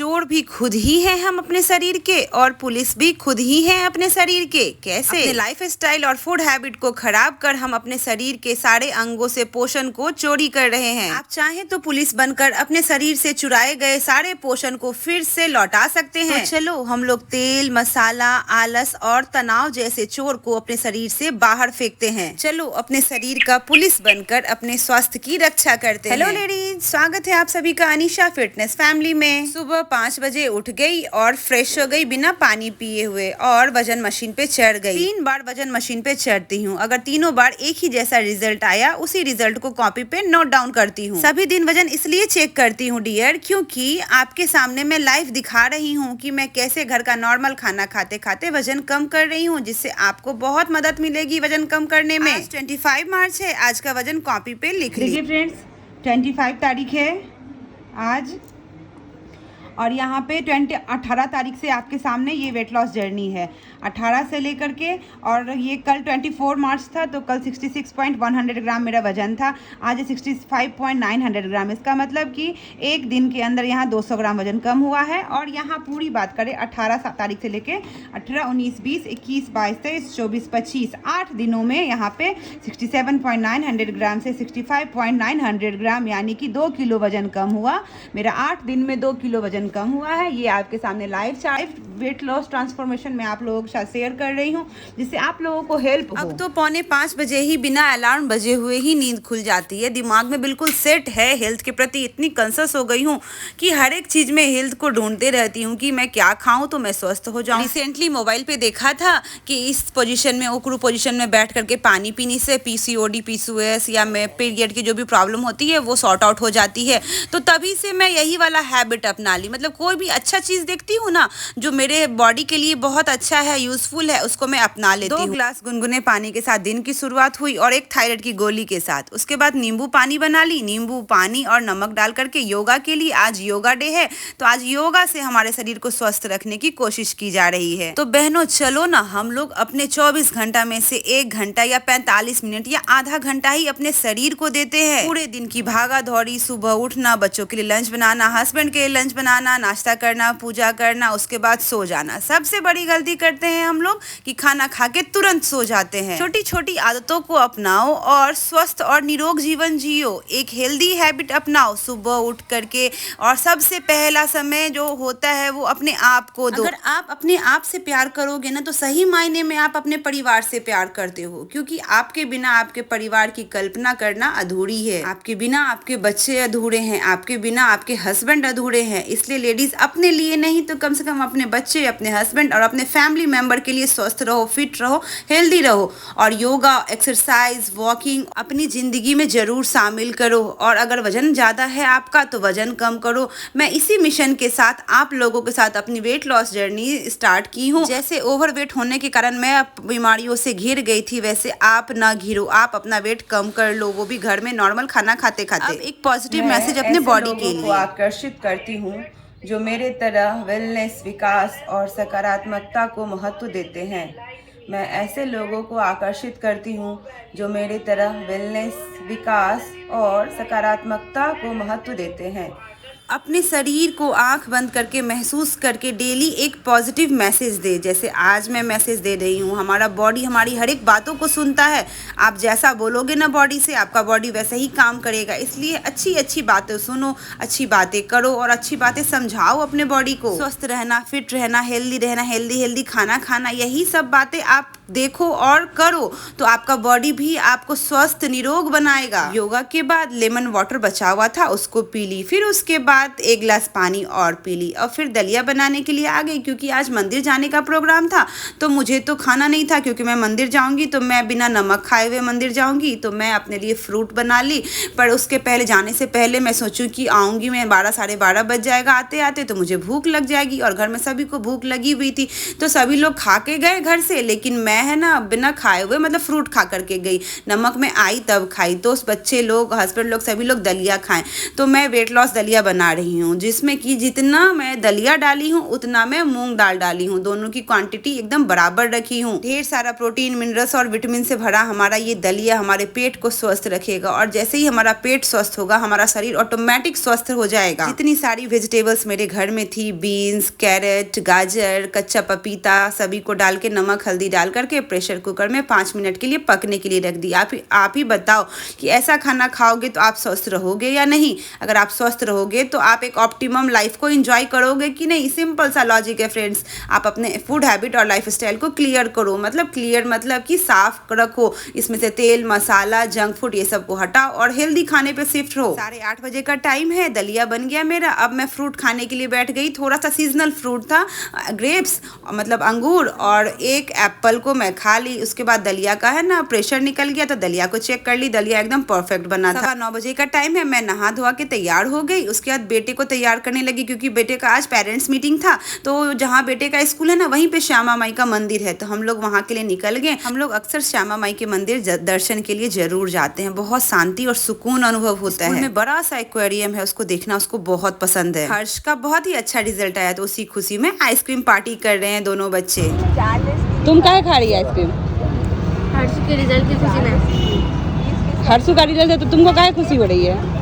चोर भी खुद ही हैं हम अपने शरीर के, और पुलिस भी खुद ही हैं अपने शरीर के। कैसे? अपने लाइफ स्टाइल और फूड हैबिट को खराब कर हम अपने शरीर के सारे अंगों से पोषण को चोरी कर रहे हैं। आप चाहें तो पुलिस बनकर अपने शरीर से चुराए गए सारे पोषण को फिर से लौटा सकते हैं। तो चलो हम लोग तेल, मसाला, आलस और तनाव जैसे चोर को अपने शरीर से बाहर फेंकते हैं। चलो अपने शरीर का पुलिस बनकर अपने स्वास्थ्य की रक्षा करते हैं। हेलो लेडीज, स्वागत है आप सभी का अनीशा फिटनेस फैमिली में। सुबह 5 बजे उठ गई और फ्रेश हो गई बिना पानी पिए हुए, और वजन मशीन पे चढ़ गई। 3 बार वजन मशीन पे चढ़ती हूँ। अगर तीनों बार एक ही जैसा रिजल्ट आया, उसी रिजल्ट को कॉपी पे नोट डाउन करती हूँ। सभी दिन वजन इसलिए चेक करती हूँ डियर, क्योंकि आपके सामने मैं लाइव दिखा रही हूँ कि मैं कैसे घर का नॉर्मल खाना खाते खाते वजन कम कर रही हूँ, जिससे आपको बहुत मदद मिलेगी वजन कम करने में। आज 25 मार्च है। आज का वजन कॉपी पे लिख लीजिए फ्रेंड्स। 25 तारीख है आज, और यहाँ पे 18 तारीख से आपके सामने ये वेट लॉस जर्नी है। 18 से लेकर के, और ये कल 24 मार्च था, तो कल 66.100 ग्राम मेरा वजन था। आज 65.900 ग्राम। इसका मतलब कि एक दिन के अंदर यहाँ 200 ग्राम वजन कम हुआ है। और यहाँ पूरी बात करें 18 तारीख से लेके 18, 19, 20, 21, 22, 23, 24, 25, 8 दिनों में यहाँ पे 67.900 ग्राम से 65.900 ग्राम, यानी कि 2 किलो वजन कम हुआ। मेरा 8 दिन में 2 किलो वजन कम हुआ है। ये आपके सामने लाइव वेट लॉस ट्रांसफॉर्मेशन में आप लोगों के साथ शेयर कर रही हूँ, जिससे आप लोगों को हेल्प हो। अब तो 4:45 बजे ही बिना अलार्म बजे हुए ही नींद खुल जाती है। दिमाग में बिल्कुल सेट है। हेल्थ के प्रति इतनी कंसर्स हो गई हूँ कि हर एक चीज में हेल्थ को ढूंढते रहती हूँ कि मैं क्या खाऊं तो मैं स्वस्थ हो जाऊं। रिसेंटली मोबाइल पे देखा था कि इस पोजीशन में, ओकरू पोजीशन में बैठ करके पानी पीने से पीसीओडी, पीसीओएस या पीरियड की जो भी प्रॉब्लम होती है वो सॉर्ट आउट हो जाती है। तो तभी से मैं यही वाला हैबिट अपना ली। मतलब कोई भी अच्छा चीज देखती हूँ ना जो मेरे बॉडी के लिए बहुत अच्छा है, यूजफुल है, उसको मैं अपना लेती हूँ। 2 गिलास गुनगुने पानी के साथ दिन की शुरुआत हुई, और एक थायराइड की गोली के साथ। उसके बाद नींबू पानी बना ली। नींबू पानी और नमक डाल करके योगा के लिए, आज योगा डे है, तो आज योगा से हमारे शरीर को स्वस्थ रखने की कोशिश की जा रही है। तो बहनों चलो ना, हम लोग अपने 24 घंटा में से 1 घंटा या 45 मिनट या आधा घंटा ही अपने शरीर को देते हैं। पूरे दिन की भागा दौड़ी, सुबह उठना, बच्चों के लिए लंच बनाना, हस्बैंड के लिए लंच बनाना, नाश्ता करना, पूजा करना, उसके बाद सो जाना। सबसे बड़ी गलती करते हैं हम लोग कि खाना खा के तुरंत सो जाते हैं। छोटी छोटी आदतों को अपनाओ और स्वस्थ और निरोग जीवन जियो। एक हेल्दी हैबिट अपनाओ सुबह उठ करके, और सबसे पहला समय जो होता है वो अपने आप को दो। अगर आप अपने आप से प्यार करोगे ना, तो सही मायने में आप अपने परिवार से प्यार करते हो, क्योंकि आपके बिना आपके परिवार की कल्पना करना अधूरी है। आपके बिना आपके बच्चे अधूरे हैं, आपके बिना आपके हस्बैंड अधूरे हैं। इसलिए लेडीज अपने लिए नहीं तो कम से कम अपने बच्चे, अपने हस्बैंड और अपने फैमिली मेंबर के लिए स्वस्थ रहो, फिट रहो, हेल्दी रहो। और योगा, एक्सरसाइज, वॉकिंग अपनी जिंदगी में जरूर शामिल करो। और अगर वजन ज्यादा है आपका तो वजन कम करो। मैं इसी मिशन के साथ आप लोगों के साथ अपनी वेट लॉस जर्नी स्टार्ट की हूँ। जैसे ओवरवेट होने के कारण मैं बीमारियों से घिर गई थी, वैसे आप ना घिरो। आप अपना वेट कम कर लो, वो भी घर में नॉर्मल खाना खाते खाते। अब एक पॉजिटिव मैसेज अपने बॉडी के लिए आकर्षित करती हूँ जो मेरे तरह वेलनेस, विकास और सकारात्मकता को महत्व देते हैं। मैं ऐसे लोगों को आकर्षित करती हूँ जो मेरे तरह वेलनेस, विकास और सकारात्मकता को महत्व देते हैं। अपने शरीर को आंख बंद करके महसूस करके डेली एक पॉजिटिव मैसेज दे। जैसे आज मैं मैसेज दे रही हूँ, हमारा बॉडी हमारी हर एक बातों को सुनता है। आप जैसा बोलोगे ना बॉडी से, आपका बॉडी वैसे ही काम करेगा। इसलिए अच्छी अच्छी बातें सुनो, अच्छी बातें करो और अच्छी बातें समझाओ अपने बॉडी को। स्वस्थ रहना, फिट रहना, हेल्दी खाना खाना, यही सब बातें आप देखो और करो तो आपका बॉडी भी आपको स्वस्थ निरोग बनाएगा। योगा के बाद लेमन वाटर बचा हुआ था, उसको पी ली। फिर उसके बाद 1 गिलास पानी और पी ली, और फिर दलिया बनाने के लिए आ गई, क्योंकि आज मंदिर जाने का प्रोग्राम था। तो मुझे तो खाना नहीं था, क्योंकि मैं मंदिर जाऊंगी तो मैं बिना नमक खाए हुए मंदिर जाऊंगी। तो मैं अपने लिए फ्रूट बना ली। पर उसके पहले, जाने से पहले मैं सोचूं कि आऊंगी मैं 12, 12:30 बज जाएगा आते आते, तो मुझे भूख लग जाएगी। और घर में सभी को भूख लगी हुई थी, तो सभी लोग खा के गए घर से, लेकिन मैं है ना बिना खाए हुए, मतलब फ्रूट खा करके गई। नमक में आई तब खाई। तो बच्चे लोग, हस्बैंड लोग, सभी लोग दलिया खाएं। तो मैं वेट लॉस दलिया बना बना रही हूँ, जिसमें कि जितना मैं दलिया डाली हूँ उतना मैं मूंग दाल डाली हूँ। दोनों की क्वांटिटी एकदम बराबर रखी हूँ। ढेर सारा प्रोटीन, मिनरल्स और विटामिन से भरा हमारा ये दलिया हमारे पेट को स्वस्थ रखेगा, और जैसे ही हमारा पेट स्वस्थ होगा हमारा शरीर ऑटोमेटिक स्वस्थ हो जाएगा। जितनी सारी वेजिटेबल्स मेरे घर में थी, बीन्स, कैरेट, गाजर, कच्चा पपीता, सभी को डाल के नमक हल्दी डाल करके प्रेशर कुकर में 5 मिनट के लिए पकने के लिए रख दिया। आप ही बताओ कि ऐसा खाना खाओगे तो आप स्वस्थ रहोगे या नहीं? अगर आप स्वस्थ रहोगे तो आप एक ऑप्टिमम लाइफ को एंजॉय करोगे कि नहीं? सिंपल सा लॉजिक है फ्रेंड्स। आप अपने फूड हैबिट और लाइफस्टाइल को क्लियर करो, मतलब कि साफ रखो। इसमें से तेल, मसाला, जंक फूड ये सब को हटाओ और हेल्दी खाने पे शिफ्ट हो। 8:30 बजे का टाइम है, दलिया बन गया मेरा। अब मैं फ्रूट खाने के लिए बैठ गई। थोड़ा सा सीजनल फ्रूट था, ग्रेप्स मतलब अंगूर, और एक एप्पल को मैं खा ली। उसके बाद दलिया का है ना प्रेशर निकल गया तो दलिया को चेक कर ली, दलिया एकदम परफेक्ट बना था। 9:15 बजे का टाइम है, मैं नहा धोआ के तैयार हो गई। उसके बाद बेटे को तैयार करने लगी, क्योंकि बेटे का आज पेरेंट्स मीटिंग था। तो जहाँ बेटे का स्कूल है ना वहीं पे श्यामा माई का मंदिर है, तो हम लोग वहाँ के लिए निकल गए। हम लोग अक्सर श्यामा माई के मंदिर दर्शन के लिए जरूर जाते हैं। बहुत शांति और सुकून अनुभव होता है। में बड़ा सा एक्वेरियम है, उसको देखना उसको बहुत पसंद है। हर्ष का बहुत ही अच्छा रिजल्ट आया, तो उसी खुशी में आइसक्रीम पार्टी कर रहे हैं दोनों बच्चे। तुम क्या खा रही है आइसक्रीम? हर्षू के रिजल्ट की खुशी में। हर्षू का रिजल्ट है तो तुमको क्या खुशी हो रही है?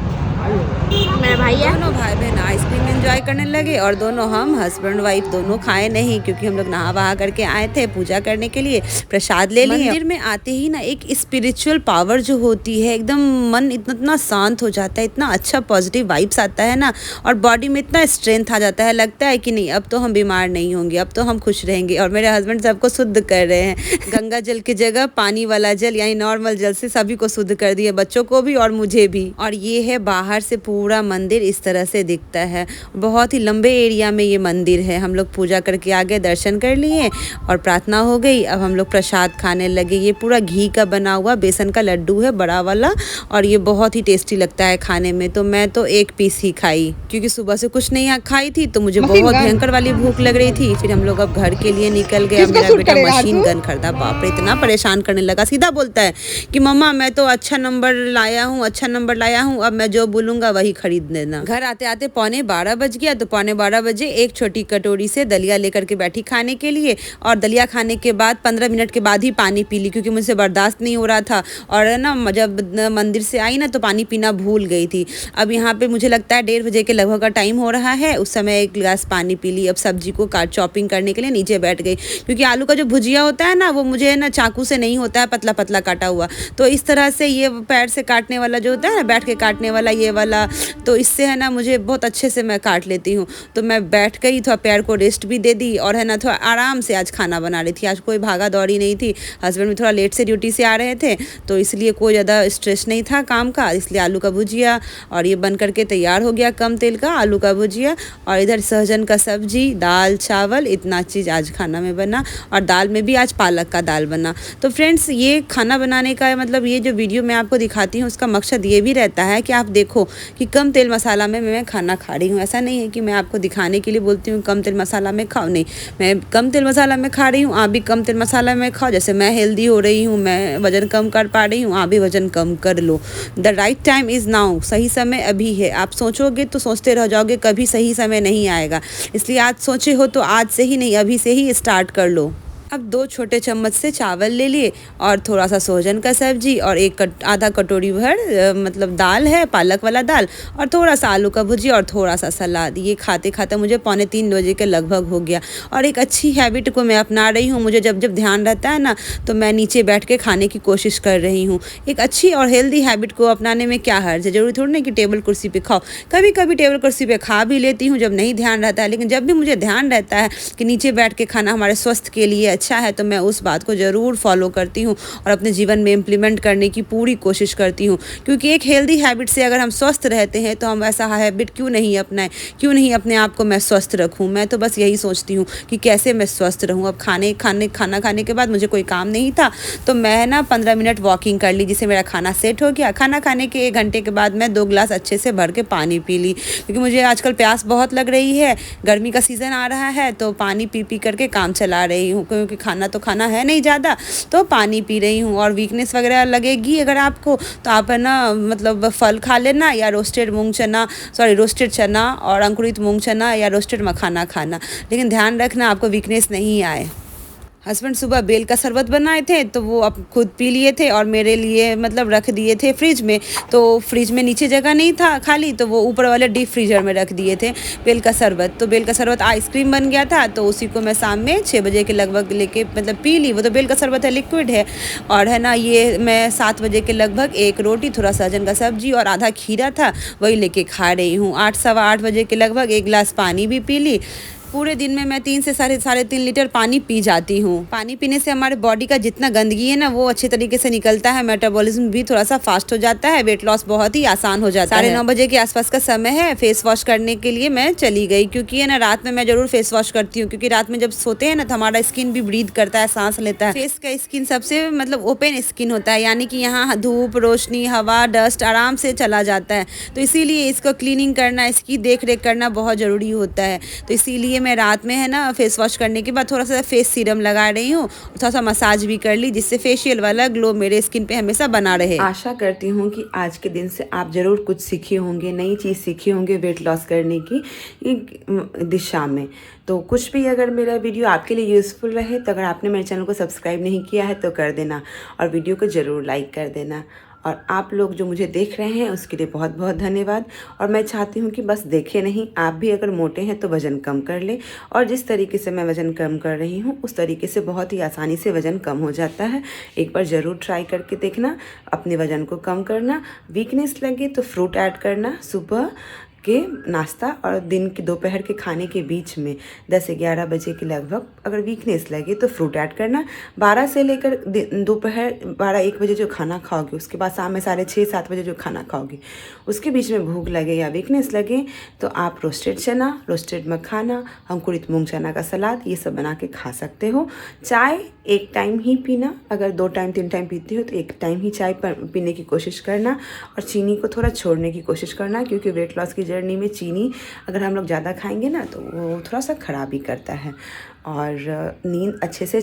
मेरा भाई है। दोनों भाई बहन आइसक्रीम एंजॉय करने लगे, और दोनों हम हस्बैंड वाइफ दोनों खाए नहीं, क्योंकि हम लोग नहा वहा करके आए थे पूजा करने के लिए, प्रसाद ले लिए। मंदिर में आते ही ना एक स्पिरिचुअल पावर जो होती है, एकदम मन इतना शांत हो जाता है, इतना अच्छा पॉजिटिव वाइब्स आता है ना, और बॉडी में इतना स्ट्रेंथ आ जाता है। लगता है कि नहीं अब तो हम बीमार नहीं होंगे, अब तो हम खुश रहेंगे। और मेरे हस्बैंड सबको शुद्ध कर रहे हैं। गंगा जल की जगह पानी वाला जल यानी नॉर्मल जल से सभी को शुद्ध कर दिया, बच्चों को भी और मुझे भी। और ये है बाहर से पूरा मंदिर इस तरह से दिखता है। बहुत ही लंबे एरिया में ये मंदिर है। हम लोग पूजा करके आ गए, दर्शन कर लिए और प्रार्थना हो गई। अब हम लोग प्रसाद खाने लगे। ये पूरा घी का बना हुआ बेसन का लड्डू है, बड़ा वाला, और ये बहुत ही टेस्टी लगता है खाने में। तो मैं तो एक पीस ही खाई, क्योंकि सुबह से कुछ नहीं खाई थी, तो मुझे बहुत भयंकर वाली भूख लग रही थी। फिर हम लोग अब घर के लिए निकल गए। मेरा बेटा मशीन गन खरीदा। बाप रे, इतना परेशान करने लगा। सीधा बोलता है कि मम्मा मैं तो अच्छा नंबर लाया हूँ, अब मैं जो बोलूँगा वही खरीद देना। घर आते आते 11:15 बज गया। तो 11:15 बजे एक छोटी कटोरी से दलिया लेकर के बैठी खाने के लिए, और दलिया खाने के बाद 15 मिनट के बाद ही पानी पी ली, क्योंकि मुझसे बर्दाश्त नहीं हो रहा था। और ना जब मंदिर से आई ना तो पानी पीना भूल गई थी। अब यहाँ पे मुझे लगता है 1:30 बजे के लगभग का टाइम हो रहा है। उस समय एक गिलास पानी पी ली। अब सब्जी को चॉपिंग करने के लिए नीचे बैठ गई, क्योंकि आलू का जो भुजिया होता है ना वो मुझे ना चाकू से नहीं होता है, पतला पतला काटा हुआ। तो इस तरह से ये पैर से काटने वाला जो होता है ना, बैठ के काटने वाला, ये वाला, तो इससे है ना मुझे बहुत अच्छे से मैं काट लेती हूँ। तो मैं बैठ गई, थोड़ा पैर को रेस्ट भी दे दी, और है ना थोड़ा आराम से आज खाना बना रही थी। आज कोई भागा दौड़ी नहीं थी। हस्बैंड भी थोड़ा लेट से ड्यूटी से आ रहे थे, तो इसलिए कोई ज़्यादा स्ट्रेस नहीं था काम का। इसलिए आलू का भुजिया और ये बन करके तैयार हो गया, कम तेल का आलू का भुजिया। और इधर सहजन का सब्जी, दाल, चावल, इतना चीज़ आज खाना में बना। और दाल में भी आज पालक का दाल बना। तो फ्रेंड्स, ये खाना बनाने का मतलब ये जो वीडियो मैं आपको दिखाती हूँ उसका मकसद ये भी रहता है कि आप देखो कि कम तेल मसाला में मैं खाना खा रही हूँ। ऐसा नहीं है कि मैं आपको दिखाने के लिए बोलती हूँ कम तेल मसाला में खाओ, नहीं, मैं कम तेल मसाला में खा रही हूँ, आप भी कम तेल मसाला में खाओ। जैसे मैं हेल्दी हो रही हूँ, मैं वजन कम कर पा रही हूँ, आप भी वजन कम कर लो। The right time is now, सही समय अभी है। आप सोचोगे तो सोचते रह जाओगे, कभी सही समय नहीं आएगा। इसलिए आज सोचे हो तो आज से ही नहीं, अभी से ही स्टार्ट कर लो। अब 2 छोटे चम्मच से चावल ले लिए, और थोड़ा सा सोहजन का सब्जी, और आधा कटोरी भर मतलब दाल है, पालक वाला दाल, और थोड़ा सा आलू का भुजिया और थोड़ा सा सलाद। ये खाते खाते मुझे 2:45 बजे के लगभग हो गया। और एक अच्छी हैबिट को मैं अपना रही हूँ। मुझे जब ध्यान रहता है ना तो मैं नीचे बैठ के खाने की कोशिश कर रही हूँ। एक अच्छी और हेल्दी हैबिट को अपनाने में क्या हर्ज है? जरूरी थोड़ी ना कि टेबल कुर्सी पे खाओ। कभी कभी टेबल कुर्सी पे खा भी लेती हूँ जब नहीं ध्यान रहता है, लेकिन जब भी मुझे ध्यान रहता है कि नीचे बैठ के खाना हमारे स्वास्थ्य के लिए अच्छा है, तो मैं उस बात को ज़रूर फॉलो करती हूँ और अपने जीवन में इम्प्लीमेंट करने की पूरी कोशिश करती हूँ। क्योंकि एक हेल्दी हैबिट से अगर हम स्वस्थ रहते हैं तो हम ऐसा हैबिट क्यों नहीं अपनाएं, क्यों नहीं अपने आप को मैं स्वस्थ रखूँ। मैं तो बस यही सोचती हूँ कि कैसे मैं स्वस्थ रहूँ। अब खाना खाने के बाद मुझे कोई काम नहीं था, तो मैं ना 15 मिनट वॉकिंग कर ली, जिससे मेरा खाना सेट हो गया। खाना खाने के 1 घंटे के बाद मैं 2 गिलास अच्छे से भर के पानी पी ली, क्योंकि मुझे आजकल प्यास बहुत लग रही है। गर्मी का सीज़न आ रहा है तो पानी पी करके काम चला रही हूँ, क्योंकि क्योंकि खाना तो खाना है नहीं ज़्यादा, तो पानी पी रही हूँ। और वीकनेस वगैरह लगेगी अगर आपको तो आप है ना मतलब फल खा लेना या रोस्टेड चना और अंकुरित मूंग चना या रोस्टेड मखाना खाना, लेकिन ध्यान रखना आपको वीकनेस नहीं आए। हस्बैंड सुबह बेल का शरबत बनाए थे तो वो अब खुद पी लिए थे और मेरे लिए मतलब रख दिए थे फ्रिज में। तो फ्रिज में नीचे जगह नहीं था खाली, तो वो ऊपर वाले डीप फ्रीजर में रख दिए थे बेल का शरबत। तो बेल का शरबत आइसक्रीम बन गया था, तो उसी को मैं शाम में 6 बजे के लगभग लेके मतलब पी ली। वो तो बेल का शरबत है, लिक्विड है। और है ना ये मैं 7 बजे के लगभग 1 रोटी, थोड़ा सहजन का सब्जी और आधा खीरा था, वही लेके खा रही हूँ। 8 सवा 8 बजे के लगभग 1 गिलास पानी भी पी ली। पूरे दिन में मैं 3 से साढ़े 3 लीटर पानी पी जाती हूँ। पानी पीने से हमारे बॉडी का जितना गंदगी है ना वो अच्छे तरीके से निकलता है, मेटाबॉलिज्म भी थोड़ा सा फास्ट हो जाता है, वेट लॉस बहुत ही आसान हो जाता है। 9:30 बजे के आसपास का समय है, फेस वॉश करने के लिए मैं चली गई, क्योंकि है ना रात में मैं जरूर फेस वॉश करती हूँ, क्योंकि रात में जब सोते हैं ना तो हमारा स्किन भी ब्रीथ करता है, सांस लेता है। फेस का स्किन सबसे मतलब ओपन स्किन होता है, यानी कि यहाँ धूप, रोशनी, हवा, डस्ट आराम से चला जाता है। तो इसीलिए इसको क्लीनिंग करना, इसकी देख रेख करना बहुत ज़रूरी होता है। तो इसीलिए मैं रात में है ना फेस वॉश करने के बाद थोड़ा सा फेस सीरम लगा रही हूँ, थोड़ा सा मसाज भी कर ली, जिससे फेशियल वाला ग्लो मेरे स्किन पे हमेशा बना रहे। आशा करती हूँ कि आज के दिन से आप ज़रूर कुछ सीखे होंगे, नई चीज़ सीखे होंगे वेट लॉस करने की दिशा में। तो कुछ भी अगर मेरा वीडियो आपके लिए यूज़फुल रहे तो अगर आपने मेरे चैनल को सब्सक्राइब नहीं किया है तो कर देना और वीडियो को ज़रूर लाइक कर देना। और आप लोग जो मुझे देख रहे हैं उसके लिए बहुत बहुत धन्यवाद। और मैं चाहती हूँ कि बस देखे नहीं, आप भी अगर मोटे हैं तो वज़न कम कर लें। और जिस तरीके से मैं वज़न कम कर रही हूँ उस तरीके से बहुत ही आसानी से वज़न कम हो जाता है। एक बार ज़रूर ट्राई करके देखना, अपने वज़न को कम करना। वीकनेस लगे तो फ्रूट ऐड करना सुबह के नाश्ता और दिन के दोपहर के खाने के बीच में 10 से 11 बजे के लगभग अगर वीकनेस लगे तो फ्रूट ऐड करना। 12 से लेकर दोपहर 12-1 बजे जो खाना खाओगे उसके बाद शाम में 6:30-7 बजे जो खाना खाओगे उसके बीच में भूख लगे या वीकनेस लगे तो आप रोस्टेड चना, रोस्टेड मखाना, अंकुरित मूंग चना का सलाद ये सब बना के खा सकते हो। चाय 1 टाइम ही पीना, अगर 2 टाइम 3 टाइम पीती हो तो 1 टाइम ही चाय पीने की कोशिश करना। और चीनी को थोड़ा छोड़ने की कोशिश करना, क्योंकि वेट लॉस की जर्नी में चीनी अगर हम लोग ज़्यादा खाएंगे ना तो वो थोड़ा सा ख़राब ही करता है। और नींद अच्छे से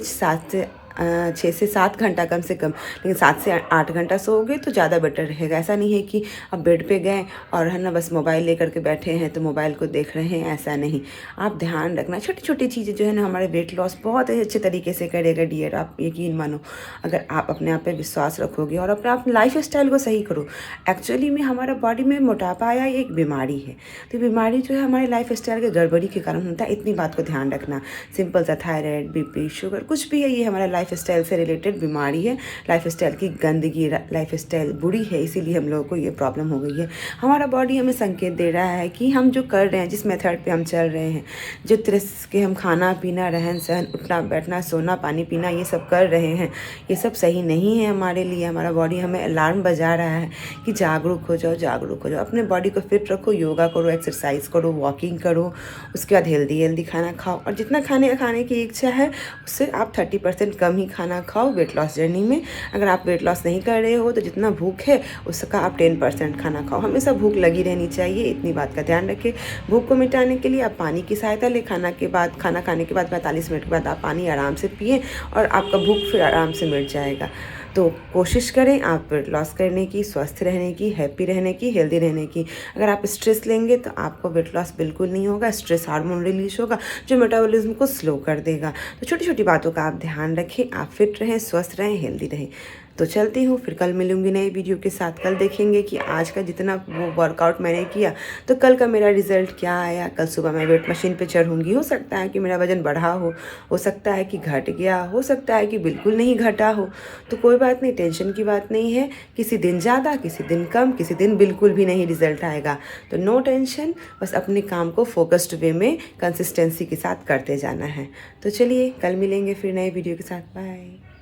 6 से 7 घंटा कम से कम, लेकिन 7 से 8 घंटा सोओगे तो ज़्यादा बेटर रहेगा। ऐसा नहीं है कि अब बेड पे गए और है ना बस मोबाइल लेकर के बैठे हैं तो मोबाइल को देख रहे हैं, ऐसा नहीं। आप ध्यान रखना, छोटी छोटी चीज़ें जो है ना हमारे वेट लॉस बहुत अच्छे तरीके से करेगा डियर। आप यकीन मानो, अगर आप अपने आप पे विश्वास रखोगे और अपने लाइफ स्टाइल को सही करो। एक्चुअली में हमारा बॉडी में मोटापा या एक बीमारी है, तो बीमारी जो है हमारे लाइफ स्टाइल के गड़बड़ी के कारण होता है। इतनी बात को ध्यान रखना। सिंपल सा थायराइड, बीपी, शुगर कुछ भी है, ये हमारा लाइफ स्टाइल से रिलेटेड बीमारी है। लाइफ स्टाइल की गंदगी, लाइफ स्टाइल बुरी है, इसीलिए हम लोगों को ये प्रॉब्लम हो गई है। हमारा बॉडी हमें संकेत दे रहा है कि हम जो कर रहे हैं, जिस मेथड पे हम चल रहे हैं, जो तरह के हम खाना पीना, रहन सहन, उठना बैठना, सोना, पानी पीना ये सब कर रहे हैं, ये सब सही नहीं है हमारे लिए। हमारा बॉडी हमें अलार्म बजा रहा है कि जागरूक हो जाओ, जागरूक हो जाओ। अपने बॉडी को फिट रखो, योगा करो, एक्सरसाइज करो, वॉकिंग करो, उसके बाद हेल्दी खाना खाओ। और जितना खाने की इच्छा है उससे आप 30% कम ही खाना खाओ वेट लॉस जर्नी में। अगर आप वेट लॉस नहीं कर रहे हो तो जितना भूख है उसका आप 10% खाना खाओ। हमेशा भूख लगी रहनी चाहिए, इतनी बात का ध्यान रखें। भूख को मिटाने के लिए आप पानी की सहायता लें। खाना खाने के बाद 45 मिनट के बाद आप पानी आराम से पिए और आपका भूख फिर आराम से मिट जाएगा। तो कोशिश करें आप वेट लॉस करने की, स्वस्थ रहने की, हैप्पी रहने की, हेल्दी रहने की। अगर आप स्ट्रेस लेंगे तो आपको वेट लॉस बिल्कुल नहीं होगा। स्ट्रेस हार्मोन रिलीज होगा जो मेटाबॉलिज्म को स्लो कर देगा। तो छोटी छोटी बातों का आप ध्यान रखें, आप फिट रहें, स्वस्थ रहें, हेल्दी रहें। तो चलती हूँ, फिर कल मिलूंगी नए वीडियो के साथ। कल देखेंगे कि आज का जितना वो वर्कआउट मैंने किया तो कल का मेरा रिजल्ट क्या आया। कल सुबह मैं वेट मशीन पे चढ़ूँगी, हो सकता है कि मेरा वज़न बढ़ा हो सकता है कि घट गया, हो सकता है कि बिल्कुल नहीं घटा हो। तो कोई बात नहीं, टेंशन की बात नहीं है। किसी दिन ज़्यादा, किसी दिन कम, किसी दिन बिल्कुल भी नहीं रिजल्ट आएगा। तो नो टेंशन, बस अपने काम को फोकस्ड वे में कंसिस्टेंसी के साथ करते जाना है। तो चलिए कल मिलेंगे फिर नए वीडियो के साथ। बाय।